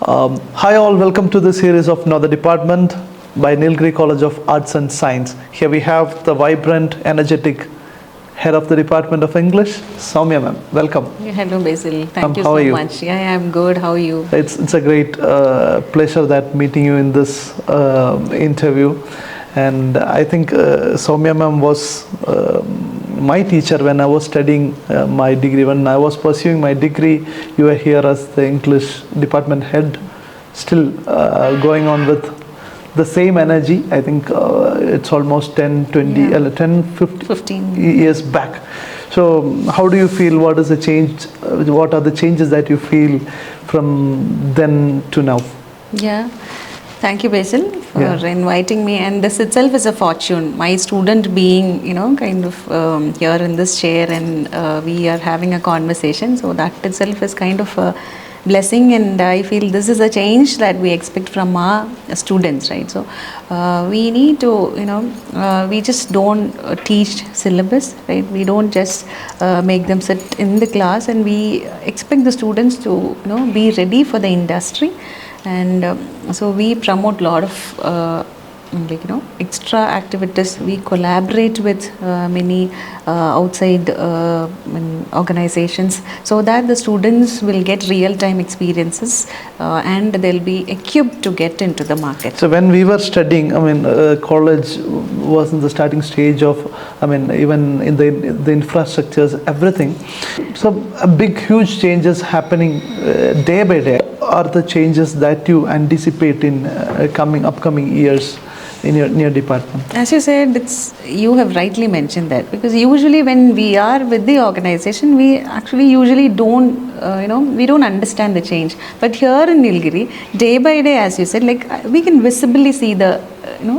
Hi all, welcome to the series of Another Department by Nilgiri College of Arts and Science. Here we have the vibrant, energetic head of the Department of English, Soumya ma'am. Welcome. Hello Basil, thank you how so are you? much. Yeah, I'm good. How are you? It's a great pleasure that meeting you in this interview. And I think Soumya ma'am was my teacher when I was studying my degree. When I was pursuing my degree, you were here as the English department head, still going on with the same energy. I think it's almost 10, 20, 10, 15 years back. So how do you feel? What is the change? What are the changes that you feel from then to now? Yeah. Thank you, Basil, for inviting me. And this itself is a fortune. My student being, kind of here in this chair, and we are having a conversation. So that itself is kind of a blessing. And I feel this is a change that we expect from our students, right? So we need to, we just don't teach syllabus, right? We don't just make them sit in the class, and we expect the students to, be ready for the industry. And so we promote a lot of extra activities. We collaborate with many outside organizations, so that the students will get real-time experiences and they'll be equipped to get into the market. So when we were studying, college was in the starting stage of, even in the infrastructures, everything. So a big, huge changes happening day by day. Are the changes that you anticipate in upcoming years in your department? As you said, you have rightly mentioned that, because usually when we are with the organization, we actually usually don't we don't understand the change. But here in Nilgiri, day by day, as you said, we can visibly see the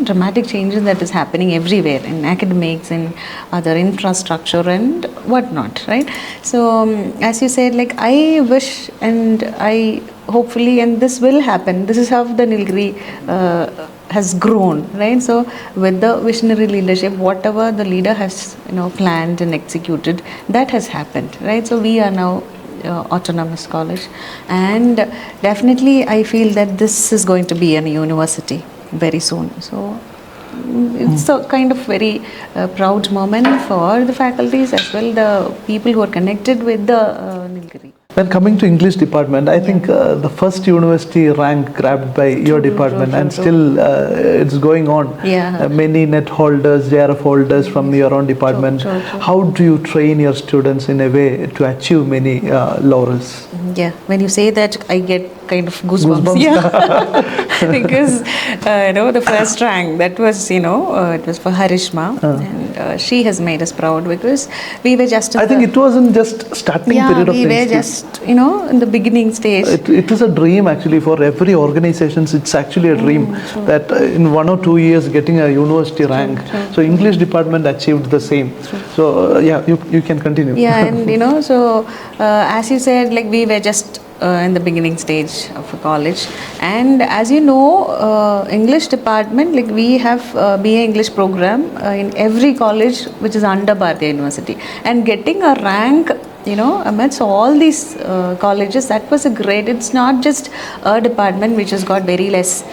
dramatic changes that is happening everywhere in academics and other infrastructure and whatnot, right? So as you said, I wish and I hopefully, and this will happen. This is how the Nilgiri has grown, right? So with the visionary leadership, whatever the leader has planned and executed, that has happened, right? So we are now autonomous college, and definitely I feel that this is going to be a university very soon. So it's a kind of very proud moment for the faculties as well, the people who are connected with the Nilgiri. When coming to English department, I think the first university rank grabbed by your department, and still it's going on. Many net holders, JRF holders from your own department. How do you train your students in a way to achieve many laurels? Yeah, when you say that, I get kind of goosebumps. Yeah, because the first rank, that was it was for Harishma, and she has made us proud, because we were just. I think it wasn't just starting period of we were just in the beginning stage. It is a dream actually for every organization. It's actually a dream that in 1 or 2 years getting a university rank. So English department achieved the same. So you can continue. Yeah, and so as you said, we were just in the beginning stage of a college, and as you know, English department, we have BA English program in every college which is under Bharatiya University, and getting a rank amidst all these colleges, that was a great. It's not just a department which has got very less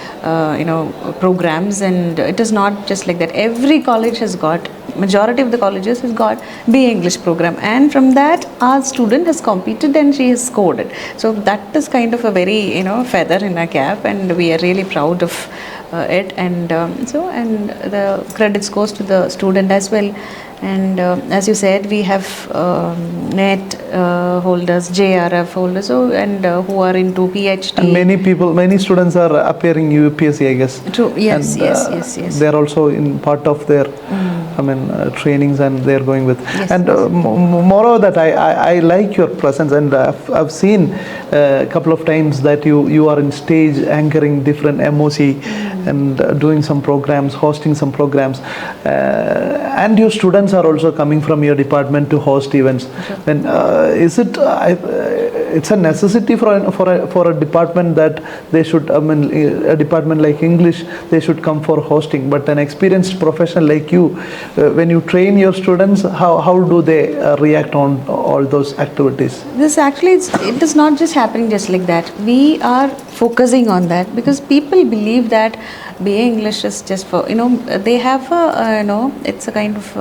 programs, and it is not just like that. Every college has got, majority of the colleges has got BA English program, and from that our student has competed and she has scored it. So that is kind of a very feather in our cap, and we are really proud of it. And and the credits goes to the student as well. And as you said, we have NET holders, JRF holders, who are into PhD. And many students are appearing UPSC, I guess. True. Yes, and, yes. They are also in part of their, trainings, and they are going with. Yes, and moreover, that I like your presence, and I've seen a couple of times that you are in stage anchoring different MOC and doing some programs, hosting some programs, and your students are also coming from your department to host events. And is it it's a necessity for a department that they should, I mean, a department like English, they should come for hosting. But an experienced professional like you, when you train your students, how do they react on all those activities? This actually, it is not just happening just like that. We are focusing on that because people believe that BA English is just for, they have a, it's a kind of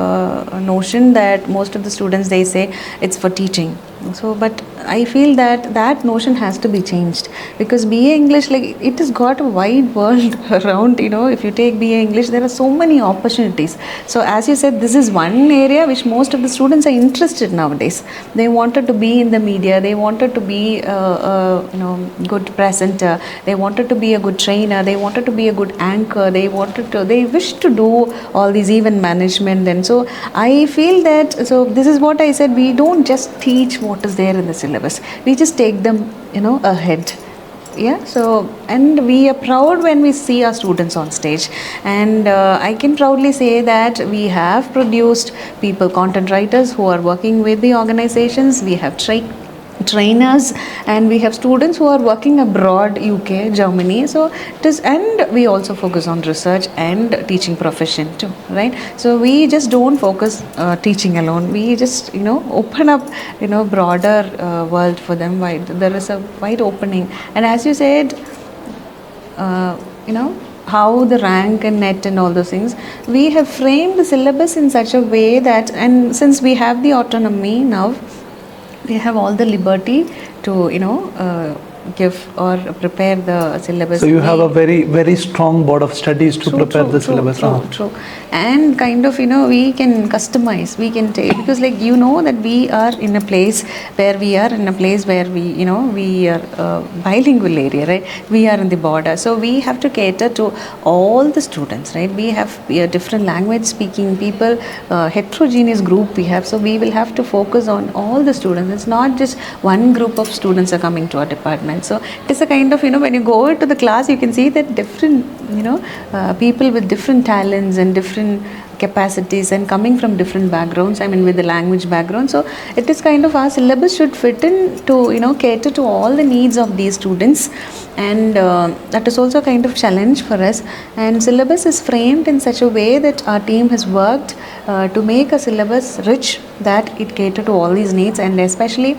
notion that most of the students, they say it's for teaching. So, but I feel that that notion has to be changed because BA English, like, it has got a wide world around, if you take BA English, there are so many opportunities. So as you said, this is one area which most of the students are interested nowadays. They wanted to be in the media, they wanted to be good presenter, they wanted to be a good trainer, they wanted to be a good anchor, they wish to do all these event management. And so I feel that, so this is what I said, we don't just teach what is there in the syllabus, we just take them ahead. Yeah, so, and we are proud when we see our students on stage, and I can proudly say that we have produced people, content writers who are working with the organizations. We have trainers, and we have students who are working abroad, UK, Germany. So it is, and we also focus on research and teaching profession too, right? So we just don't focus teaching alone, we just open up broader world for them. There is a wide opening. And as you said, how the rank and net and all those things, we have framed the syllabus in such a way that, and since we have the autonomy now, we have all the liberty to give or prepare the syllabus. So you have a very, very strong board of studies to prepare the syllabus. True. And kind of, we can customize, we can take, because like, that we are in a place where we are we are bilingual area, right? We are in the border. So we have to cater to all the students, right? We have different language speaking people, heterogeneous group we have. So we will have to focus on all the students. It's not just one group of students are coming to our department. So it is a kind of, when you go into the class, you can see that different, people with different talents and different capacities and coming from different backgrounds, with the language background. So it is kind of, our syllabus should fit in to, cater to all the needs of these students. And that is also a kind of challenge for us. And syllabus is framed in such a way that our team has worked to make a syllabus rich, that it cater to all these needs. And especially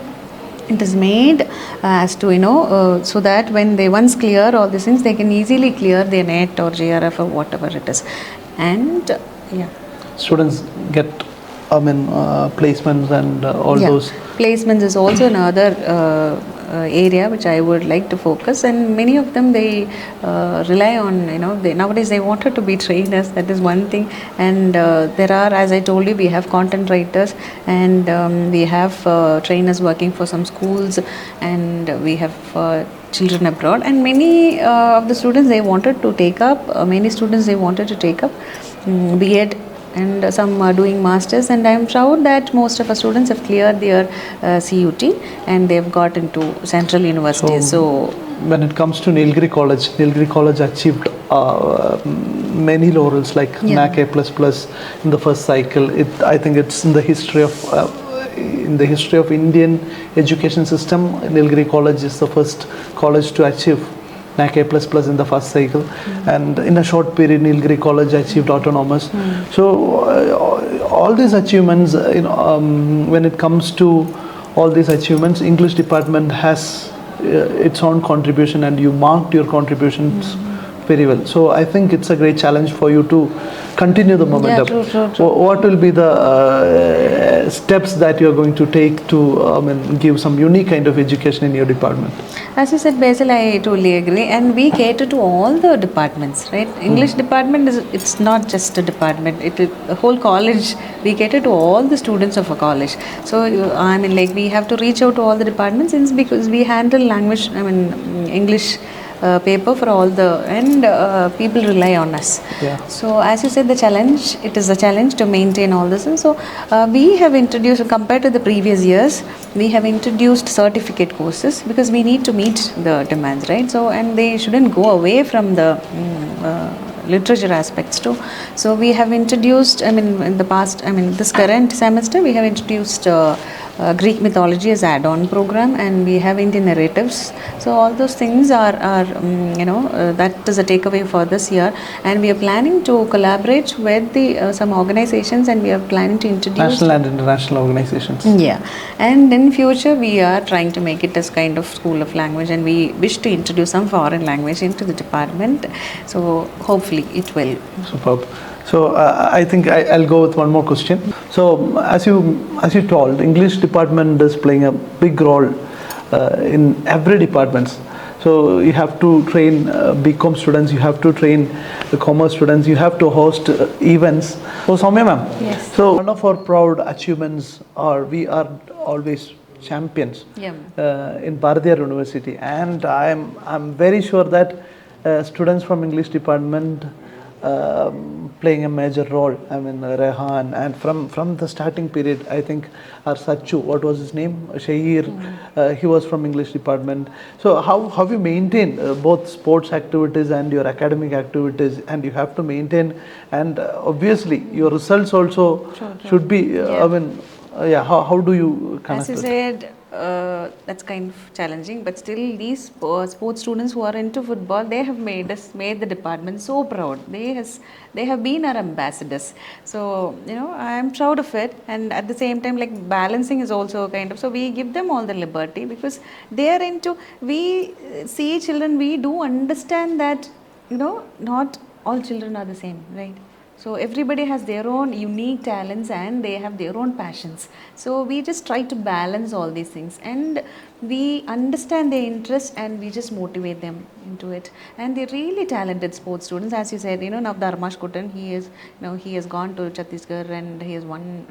it is made as to, so that when they once clear all these things, they can easily clear their NET or JRF or whatever it is. And students get, placements and all those. Placements is also another area which I would like to focus, and many of them, they rely on, nowadays they wanted to be trainers. That is one thing. And there are, as I told you, we have content writers, and we have trainers working for some schools, and we have children abroad. And many of the students, they wanted to take up, B.Ed, and some are doing masters, and I am proud that most of our students have cleared their CUT and they have got into Central University. So when it comes to Nilgiri College achieved many laurels like NAC A++ in the first cycle. I think it's in the history of Indian education system, Nilgiri College is the first college to achieve NAC A++ in the first cycle, and in a short period Nilgiri College achieved autonomous. So all these achievements, when it comes to all these achievements, English department has its own contribution, and you marked your contributions very well. So I think it's a great challenge for you to continue the momentum. True. What will be the steps that you're going to take to give some unique kind of education in your department? As you said, Basil, I totally agree. And we cater to all the departments, right? English department it's not just a department. A whole college, we cater to all the students of a college. So we have to reach out to all the departments, because we handle language, English paper for all and people rely on us. So as you said, it is a challenge to maintain all this. And so we have introduced, compared to the previous years, we have introduced certificate courses, because we need to meet the demands, right? So, and they shouldn't go away from the literature aspects too. So we have introduced, in the past, this current semester, we have introduced Greek mythology as add-on program, and we have Indian narratives. So all those things are that is a takeaway for this year, and we are planning to collaborate with the some organizations, and we are planning to introduce national and international organizations. Yeah, and in future we are trying to make it as kind of school of language, and we wish to introduce some foreign language into the department. So hopefully it will. Superb. So I think I'll go with one more question. So as you told, English department is playing a big role in every departments. So you have to train BCom students, you have to train the commerce students, you have to host events. So Soumya ma'am, Yes. so one of our proud achievements are we are always champions Yeah. in Bharatiyar University, and I'm very sure that students from English department playing a major role. I mean Rehan, and from the starting period, I think our Sachu, what was his name, Shahir, he was from English department. So how you maintain both sports activities and your academic activities, and you have to maintain, and obviously your results also should be. Yeah. I mean, how do you connect As you with? said, that's kind of challenging, but still these sports students who are into football, they have made the department so proud. They have been our ambassadors. So I'm proud of it, and at the same time, like balancing is also kind of, so we give them all the liberty because they are into, we see children, we do understand that not all children are the same, right? So everybody has their own unique talents and they have their own passions. So we just try to balance all these things, and we understand their interest and we just motivate them into it. And they're really talented sports students, as you said. Now Dharmash Kutan, he has gone to Chhattisgarh and he has won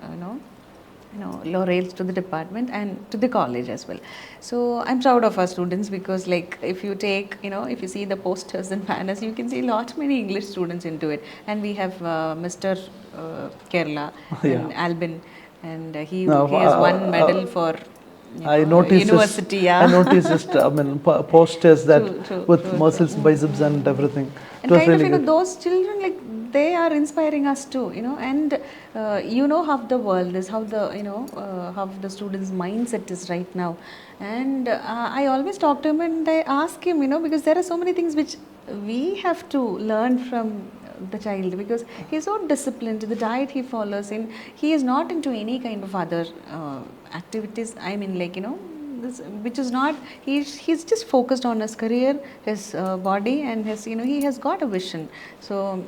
laureates to the department and to the college as well. So I'm proud of our students because, like, if you take, if you see the posters and banners, you can see many English students into it. And we have Mr. Kerala and Albin, and he has won medal for I noticed university. Yeah. I noticed just posters that with true. muscles, biceps, and everything. And kind really of those children, like, they are inspiring us too, and how the world is, how the how the students mindset is right now. And I always talk to him and I ask him, because there are so many things which we have to learn from the child, because he's so disciplined, the diet he follows, and he is not into any kind of other activities. I mean, like, this, which is not, he's just focused on his career, his body, and his, he has got a vision. So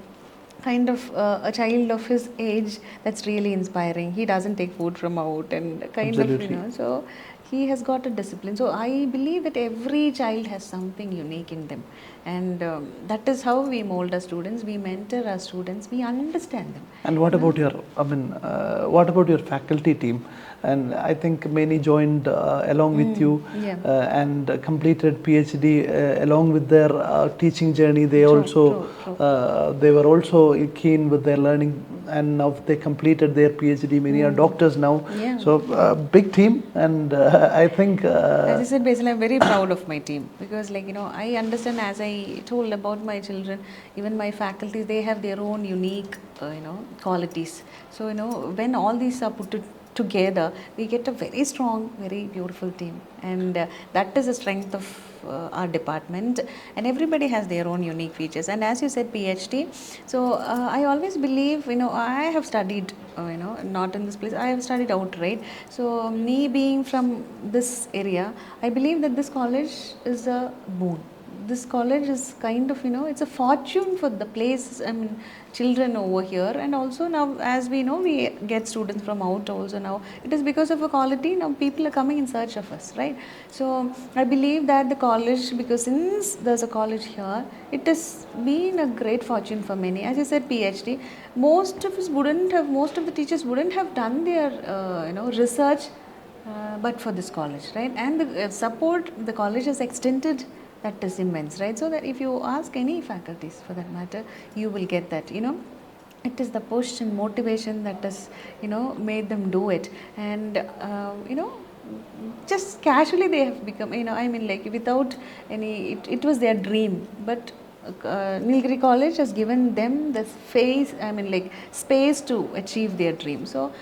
kind of a child of his age, that's really inspiring. He doesn't take food from out, and kind Absolutely. of, so he has got a discipline. So I believe that every child has something unique in them, and that is how we mold our students, we mentor our students, we understand them. And what about what about your faculty team? And I think many joined along with you and completed PhD along with their teaching journey. They True. they were also keen with their learning, and now they completed their PhD. Many are doctors now. Yeah. So big team, and I think. As I said, basically, I'm very proud of my team because, like, I understand, as I told about my children, even my faculty, they have their own unique, qualities. So, when all these are put together, we get a very strong, very beautiful team, and that is the strength of our department. And everybody has their own unique features. And as you said, PhD. So I always believe, I have studied, not in this place. I have studied outright. So me being from this area, I believe that this college is a boon. This college is kind of, it's a fortune for the place. I mean, children over here, and also now, as we know, we get students from out also now. It is because of a quality. Now people are coming in search of us, right? So I believe that the college, because since there's a college here, it has been a great fortune for many. As you said, PhD, most of the teachers wouldn't have done their, research, but for this college, right? And the support the college has extended, that is immense, right? So that if you ask any faculties for that matter, you will get that, it is the push and motivation that has, made them do it. And, just casually they have become, I mean, like, without any, it was their dream, but Nilgiri College has given them the space to achieve their dream. So,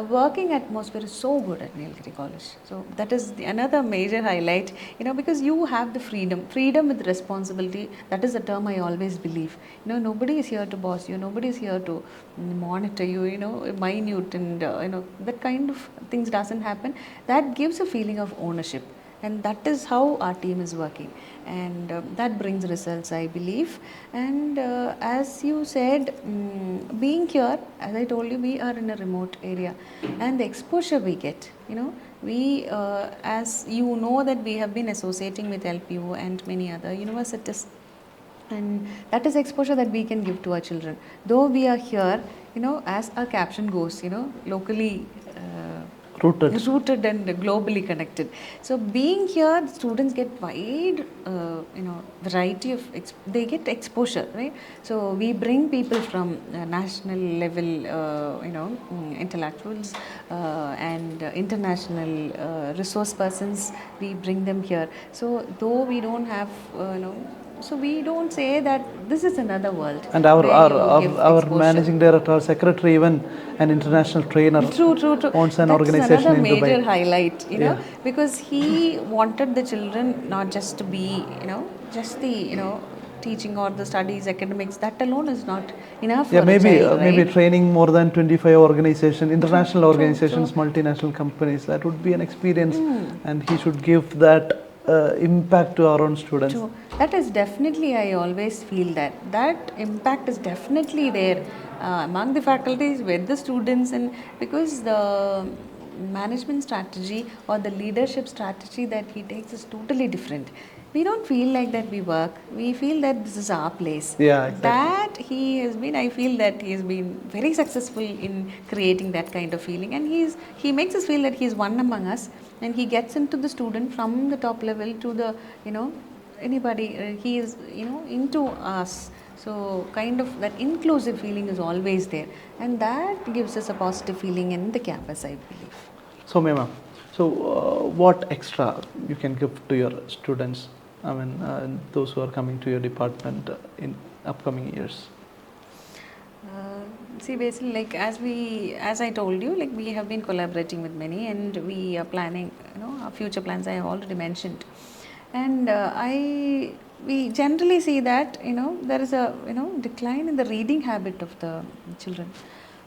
working atmosphere is so good at Nilgiri College. So that is another major highlight, because you have the freedom with responsibility. That is the term I always believe. Nobody is here to boss you. Nobody is here to monitor you. Minute and that kind of things doesn't happen. That gives a feeling of ownership, and that is how our team is working, and that brings results, I believe. And as you said, being here, as I told you, we are in a remote area, and the exposure we get, we as you know that we have been associating with LPU and many other universities, and that is exposure that we can give to our children. Though we are here, as our caption goes, locally rooted and globally connected. So being here, the students get wide variety of they get exposure, right? So we bring people from national level intellectuals and international resource persons. We bring them here. So though we don't have so we don't say that this is another world. And our managing director, our secretary, even an international trainer, true. owns an That's organization another in Dubai. major highlight, because he wanted the children not just to be, just the teaching or the studies, academics. That alone is not enough. Yeah, for maybe a child, right? maybe training more than 25 organizations, international organizations, multinational companies. That would be an experience, and he should give that impact to our own students. True. That is definitely, I always feel that impact is definitely there among the faculties, with the students, and because the management strategy or the leadership strategy that he takes is totally different. We don't feel like that we work. We feel that this is our place. Yeah, exactly. That I feel that he has been very successful in creating that kind of feeling, and he makes us feel that he is one among us, and he gets into the student from the top level to the anybody. He is into us. So kind of that inclusive feeling is always there, and that gives us a positive feeling in the campus, I believe. So, ma'am, what extra you can give to your students? I mean, those who are coming to your department in upcoming years. See, basically, as I told you, we have been collaborating with many, and we are planning, our future plans I have already mentioned. And we generally see that, there is a, decline in the reading habit of the children.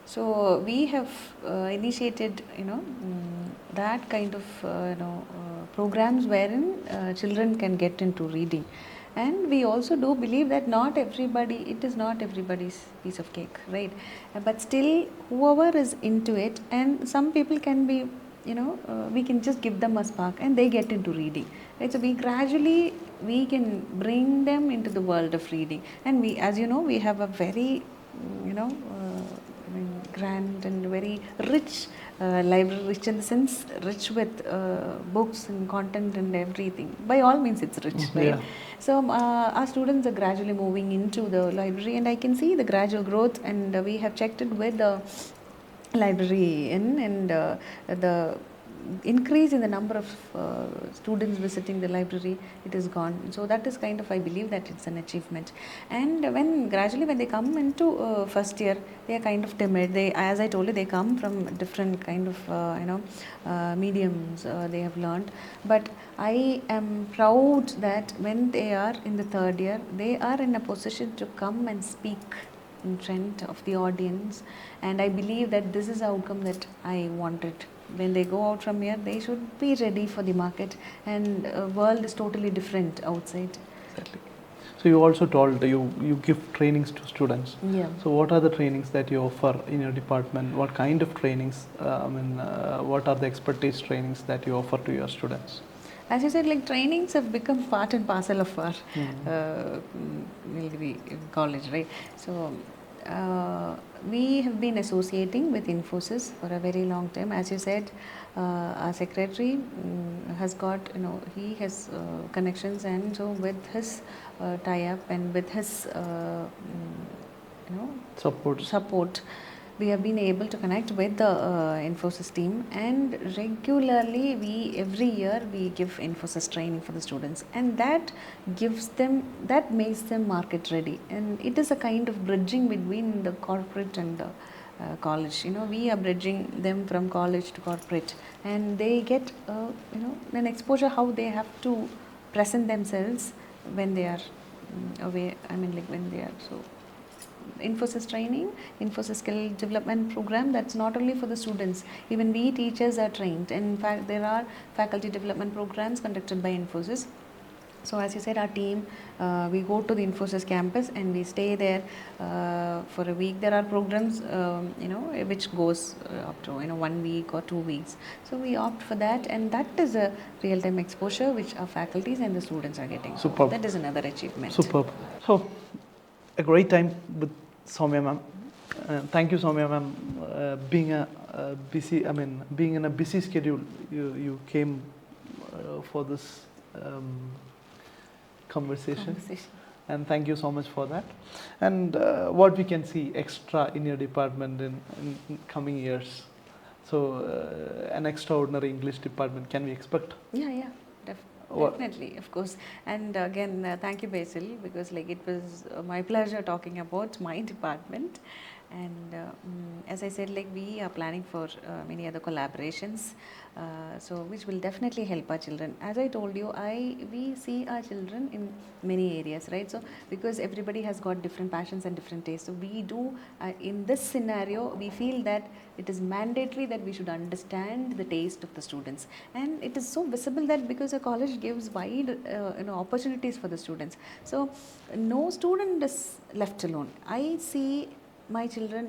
So we have initiated, that kind of, programs wherein children can get into reading. And we also do believe that it is not everybody's piece of cake, right? But still, whoever is into it, and some people can be, we can just give them a spark and they get into reading, right? So we can bring them into the world of reading. And we, as you know, we have a very, grand and very rich library, rich in the sense, rich with books and content and everything. By all means, it's rich, right? Yeah. So our students are gradually moving into the library, and I can see the gradual growth, and we have checked it with the librarian, and the increase in the number of students visiting the library, it is gone. So that is kind of, I believe that it's an achievement. And when they come into first year, they are kind of timid. They, as I told you, they come from different kind of mediums they have learned. But I am proud that when they are in the third year, they are in a position to come and speak in front of the audience, and I believe that this is the outcome that I wanted. When they go out from here, they should be ready for the market, and world is totally different outside. Exactly. So you also told you give trainings to students. Yeah. So what are the trainings that you offer in your department? What kind of trainings? What are the expertise trainings that you offer to your students? As you said, trainings have become part and parcel of our Nilgiri College, right? So we have been associating with Infosys for a very long time. As you said, our secretary has got, he has connections, and so with his tie-up and with his, support, we have been able to connect with the Infosys team, and regularly every year we give Infosys training for the students, and that makes them market ready, and it is a kind of bridging between the corporate and the college. We are bridging them from college to corporate, and they get an exposure how they have to present themselves when they are away. Like when they are Infosys training, Infosys skill development program, that's not only for the students, even we teachers are trained. And in fact, there are faculty development programs conducted by Infosys. So as you said, our team, we go to the Infosys campus and we stay there for a week. There are programs, which goes up to 1 week or 2 weeks. So we opt for that, and that is a real-time exposure which our faculties and the students are getting. Superb. So that is another achievement. Superb. So, a great time with Soumya ma'am. Thank you, Soumya ma'am. Being in a busy schedule, you came for this conversation. And thank you so much for that. And what we can see extra in your department in coming years. So, an extraordinary English department, can we expect? Yeah. Definitely, of course. And again, thank you, Basil, because it was my pleasure talking about my department. And as I said, we are planning for many other collaborations, so which will definitely help our children. As I told you, we see our children in many areas, right? So because everybody has got different passions and different tastes, so we do in this scenario, we feel that it is mandatory that we should understand the taste of the students, and it is so visible that because a college gives wide opportunities for the students, so no student is left alone. I see my children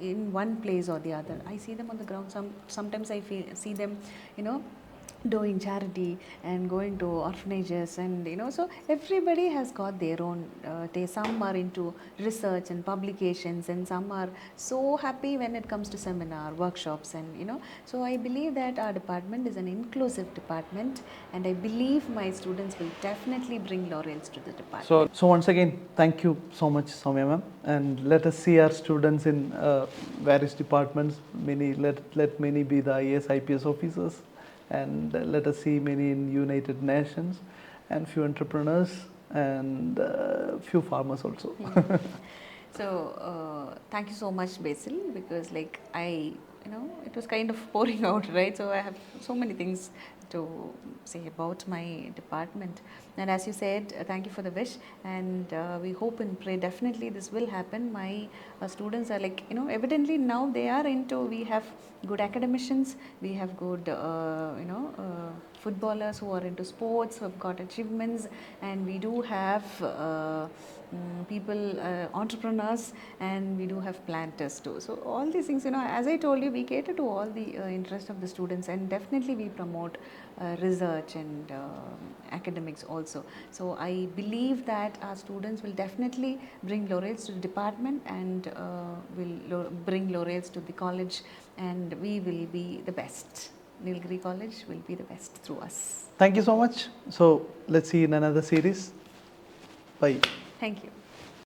in one place or the other. I see them on the ground. Sometimes I see them, doing charity and going to orphanages, and so everybody has got their own taste. Some are into research and publications, and some are so happy when it comes to seminar workshops, and so I believe that our department is an inclusive department, and I believe my students will definitely bring laurels to the department. So once again, thank you so much, Soumya ma'am, and let us see our students in various departments. Let many be the IAS, IPS officers, and let us see many in United Nations, and few entrepreneurs, and few farmers also. So thank you so much, Basil, because it was kind of pouring out, right? So I have so many things to say about my department. And as you said, thank you for the wish, and we hope and pray definitely this will happen. My students are evidently now they are we have good academicians, we have good footballers who are into sports, who have got achievements, and we do have people, entrepreneurs, and we do have planters too. So all these things, as I told you, we cater to all the interest of the students, and definitely we promote research and academics also. So I believe that our students will definitely bring laurels to the department, and will bring laurels to the college, and we will be the best. Nilgiri College will be the best through us. Thank you so much. So let's see in another series. Bye. Thank you.